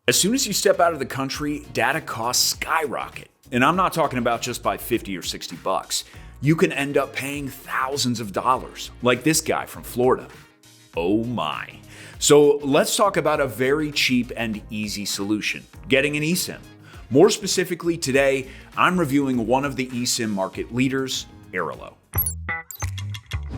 As soon as you step out of the country, data costs skyrocket. And I'm not talking about just by 50 or 60 bucks. You can end up paying thousands of dollars, like this guy from Florida. Oh my. So let's talk about a very cheap and easy solution, getting an eSIM. More specifically today, I'm reviewing one of the eSIM market leaders, Airalo.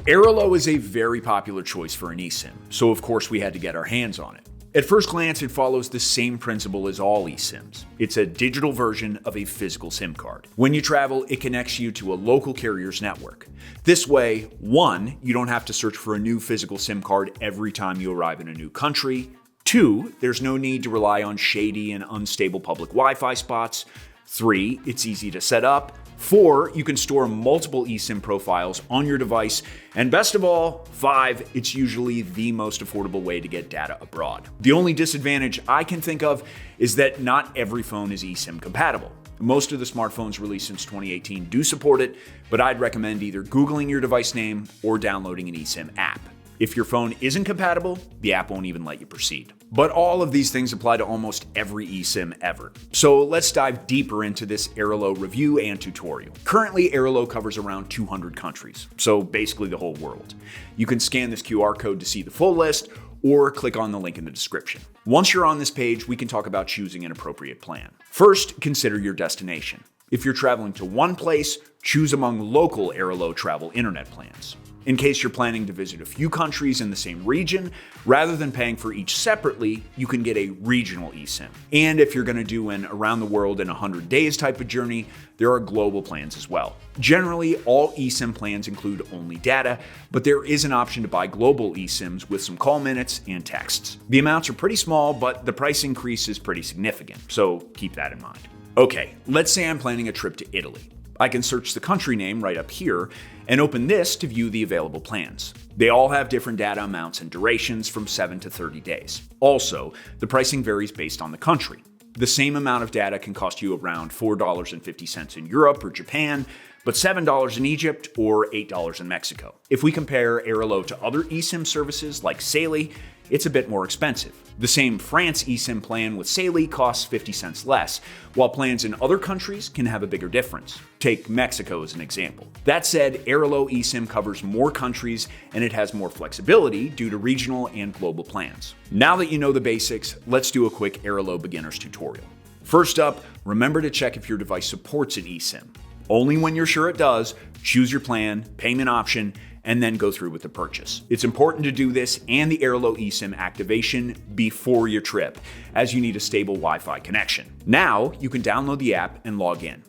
Airalo is a very popular choice for an eSIM, so of course we had to get our hands on it. At first glance, it follows the same principle as all eSIMs. It's a digital version of a physical SIM card. When you travel, it connects you to a local carrier's network. This way, 1, you don't have to search for a new physical SIM card every time you arrive in a new country. 2, there's no need to rely on shady and unstable public Wi-Fi spots. 3, it's easy to set up. 4, you can store multiple eSIM profiles on your device. And best of all, 5, it's usually the most affordable way to get data abroad. The only disadvantage I can think of is that not every phone is eSIM compatible. Most of the smartphones released since 2018 do support it, but I'd recommend either Googling your device name or downloading an eSIM app. If your phone isn't compatible, the app won't even let you proceed. But all of these things apply to almost every eSIM ever. So let's dive deeper into this Airalo review and tutorial. Currently, Airalo covers around 200 countries, so basically the whole world. You can scan this QR code to see the full list, or click on the link in the description. Once you're on this page, we can talk about choosing an appropriate plan. First, consider your destination. If you're traveling to one place, choose among local Airalo travel internet plans. In case you're planning to visit a few countries in the same region, rather than paying for each separately, you can get a regional eSIM. And if you're going to do an around the world in 100 days type of journey, there are global plans as well. Generally, all eSIM plans include only data, but there is an option to buy global eSIMs with some call minutes and texts. The amounts are pretty small, but the price increase is pretty significant, so keep that in mind. Okay, let's say I'm planning a trip to Italy. I can search the country name right up here and open this to view the available plans. They all have different data amounts and durations from 7 to 30 days. Also, the pricing varies based on the country. The same amount of data can cost you around $4.50 in Europe or Japan, but $7 in Egypt or $8 in Mexico. If we compare Airalo to other eSIM services like Saily, it's a bit more expensive. The same France eSIM plan with Saily costs 50 cents less, while plans in other countries can have a bigger difference. Take Mexico as an example. That said, Airalo eSIM covers more countries and it has more flexibility due to regional and global plans. Now that you know the basics, let's do a quick Airalo beginner's tutorial. First up, remember to check if your device supports an eSIM. Only when you're sure it does, choose your plan, payment option, and then go through with the purchase. It's important to do this and the Airalo eSIM activation before your trip, as you need a stable Wi-Fi connection. Now, you can download the app and log in.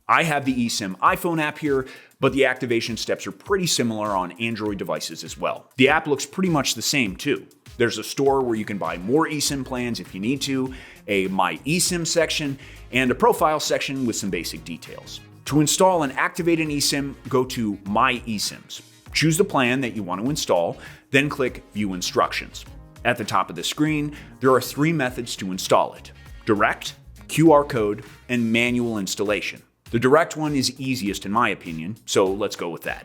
I have the eSIM iPhone app here, but the activation steps are pretty similar on Android devices as well. The app looks pretty much the same too. There's a store where you can buy more eSIM plans if you need to, a My eSIM section, and a profile section with some basic details. To install and activate an eSIM, go to My eSIMs. Choose the plan that you want to install, then click View Instructions. At the top of the screen, there are 3 methods to install it: direct, QR code, and manual installation. The direct one is easiest in my opinion, so let's go with that.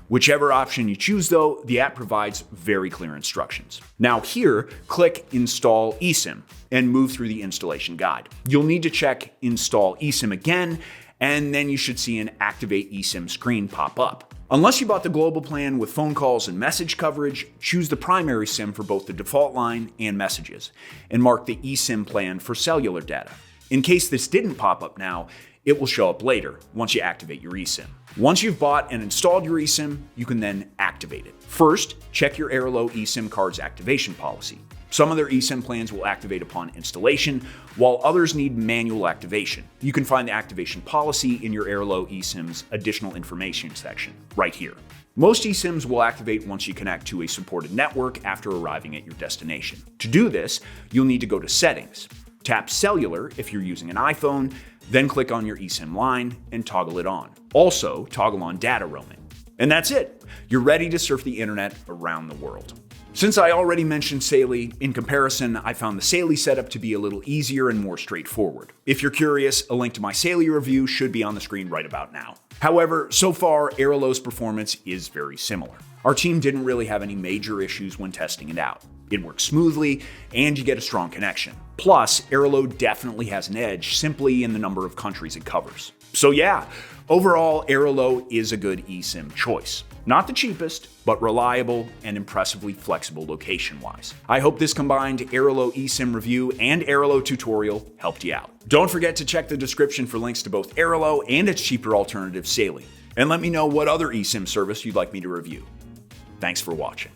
Whichever option you choose though, the app provides very clear instructions. Now here, click Install eSIM and move through the installation guide. You'll need to check Install eSIM again, and then you should see an Activate eSIM screen pop up. Unless you bought the global plan with phone calls and message coverage, choose the primary SIM for both the default line and messages, and mark the eSIM plan for cellular data. In case this didn't pop up now, it will show up later once you activate your eSIM. Once you've bought and installed your eSIM, you can then activate it. First, check your Airalo eSIM card's activation policy. Some of their eSIM plans will activate upon installation, while others need manual activation. You can find the activation policy in your Airalo eSIM's additional information section, right here. Most eSIMs will activate once you connect to a supported network after arriving at your destination. To do this, you'll need to go to Settings, tap Cellular if you're using an iPhone, then click on your eSIM line and toggle it on. Also, toggle on data roaming. And that's it. You're ready to surf the internet around the world. Since I already mentioned Saily, in comparison, I found the Saily setup to be a little easier and more straightforward. If you're curious, a link to my Saily review should be on the screen right about now. However, so far, Airalo's performance is very similar. Our team didn't really have any major issues when testing it out. It works smoothly, and you get a strong connection. Plus, Airalo definitely has an edge simply in the number of countries it covers. So yeah, overall, Airalo is a good eSIM choice. Not the cheapest, but reliable and impressively flexible location-wise. I hope this combined Airalo eSIM review and Airalo tutorial helped you out. Don't forget to check the description for links to both Airalo and its cheaper alternative, Saily. And let me know what other eSIM service you'd like me to review. Thanks for watching.